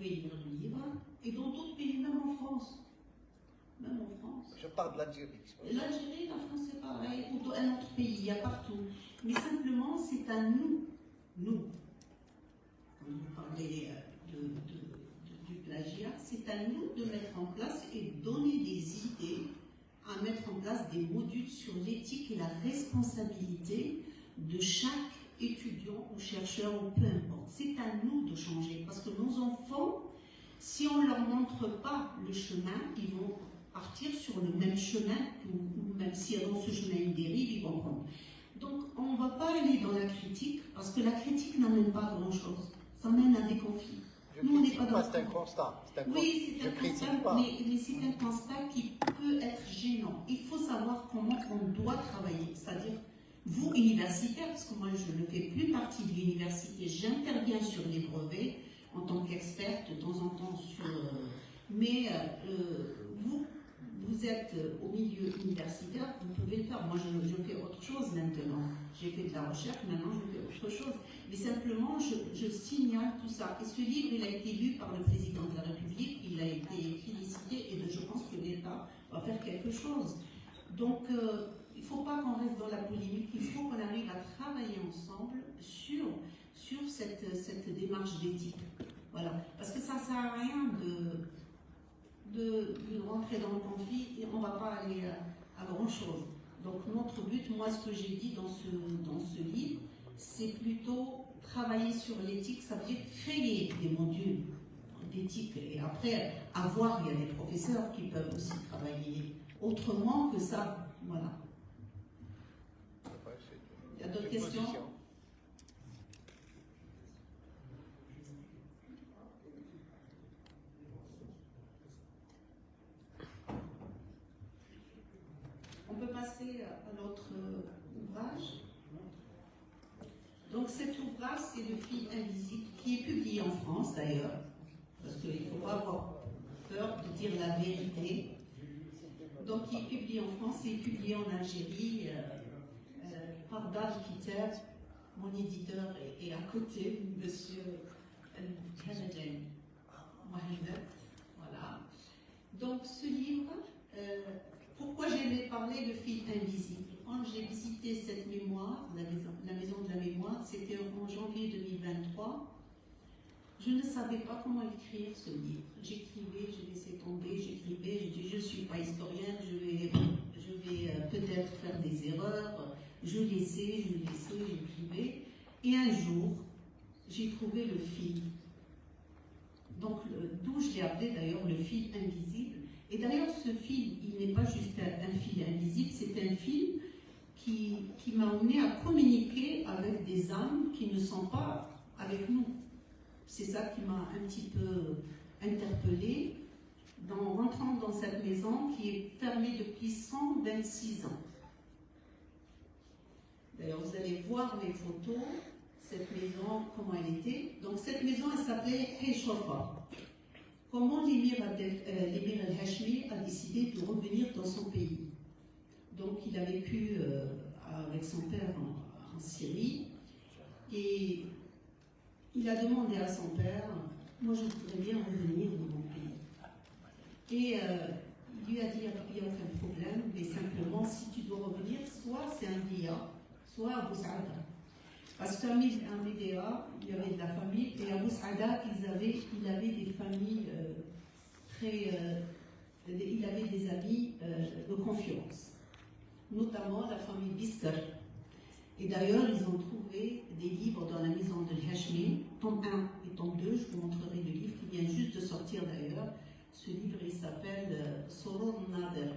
pouvez lire le livre, et dans d'autres pays, même en France. Même en France. Je parle de l'Algérie. L'Algérie, la France, c'est pareil, ou un autre pays, il y a partout. Mais simplement, c'est à nous, quand vous parlez du plagiat, c'est à nous de mettre en place et donner des idées, à mettre en place des modules sur l'éthique et la responsabilité de chaque étudiant ou chercheur ou peu importe. C'est à nous de changer parce que nos enfants, si on ne leur montre pas le chemin, ils vont partir sur le même chemin, ou même si dans ce chemin ils dérivent, ils vont prendre. Donc on ne va pas aller dans la critique parce que la critique n'amène pas à grand-chose. Ça mène à des conflits. Nous, on n'est pas dans c'est un constat. Oui, c'est un constat, mais c'est un constat qui peut être gênant. Il faut savoir comment on doit travailler. C'est-à-dire, vous, universitaires, parce que moi, je ne fais plus partie de l'université, j'interviens sur les brevets en tant qu'experte, de temps en temps sur... mais vous êtes au milieu universitaire, vous pouvez le faire. Moi, je fais autre chose maintenant. J'ai fait de la recherche, maintenant je fais autre chose. Mais simplement, je signale tout ça. Et ce livre, il a été lu par le président de la République, il a été félicité, et je pense que l'État va faire quelque chose. Donc, il ne faut pas qu'on reste dans la polémique, il faut qu'on arrive à travailler ensemble sur cette démarche d'éthique. Voilà. Parce que ça ne sert à rien de rentrer dans le conflit et on ne va pas aller à grand-chose. Donc notre but, moi ce que j'ai dit dans ce livre, c'est plutôt travailler sur l'éthique, ça veut dire créer des modules d'éthique et après il y a des professeurs qui peuvent aussi travailler autrement que ça. Voilà. Il y a d'autres questions ? On peut passer à l'autre ouvrage. Donc cet ouvrage, c'est Le Fil invisible, qui est publié en France d'ailleurs, parce qu'il ne faut pas avoir peur de dire la vérité. Donc il est publié en France et publié en Algérie par Dar Kitab. Mon éditeur est à côté, Monsieur Canadien Mohamed. Voilà. Donc ce livre, pourquoi j'ai parlé de Fil invisible? Quand j'ai visité cette mémoire, la maison de la mémoire, c'était en janvier 2023, je ne savais pas comment écrire ce livre. J'écrivais, j'ai laissé tomber, j'écrivais, j'ai dit je ne suis pas historienne, je vais peut-être faire des erreurs, je laissais, j'écrivais. Et un jour, j'ai trouvé le fil. Donc, d'où je l'ai appelé d'ailleurs le fil invisible. Et d'ailleurs, ce fil, il n'est pas juste un fil invisible, c'est un fil qui m'a amené à communiquer avec des âmes qui ne sont pas avec nous. C'est ça qui m'a un petit peu interpellée en rentrant dans cette maison qui est fermée depuis 126 ans. D'ailleurs, vous allez voir les photos, cette maison, comment elle était. Donc, cette maison, elle s'appelait Heyshofa. Comment l'émir al-Hashmi a décidé de revenir dans son pays. Donc, il a vécu avec son père en Syrie et il a demandé à son père, moi je voudrais bien revenir dans mon pays. Et il lui a dit, il n'y a aucun problème, mais simplement, si tu dois revenir, soit c'est un Dia, soit Abu Saada. Parce qu'à Médéa, il y avait de la famille, et à Abu Saada, il avait des familles il avait des amis de confiance, notamment la famille Bisker. Et d'ailleurs, ils ont trouvé des livres dans la maison de Hashmi, tome 1 et tome 2. Je vous montrerai le livre qui vient juste de sortir d'ailleurs. Ce livre, il s'appelle Soror Nader.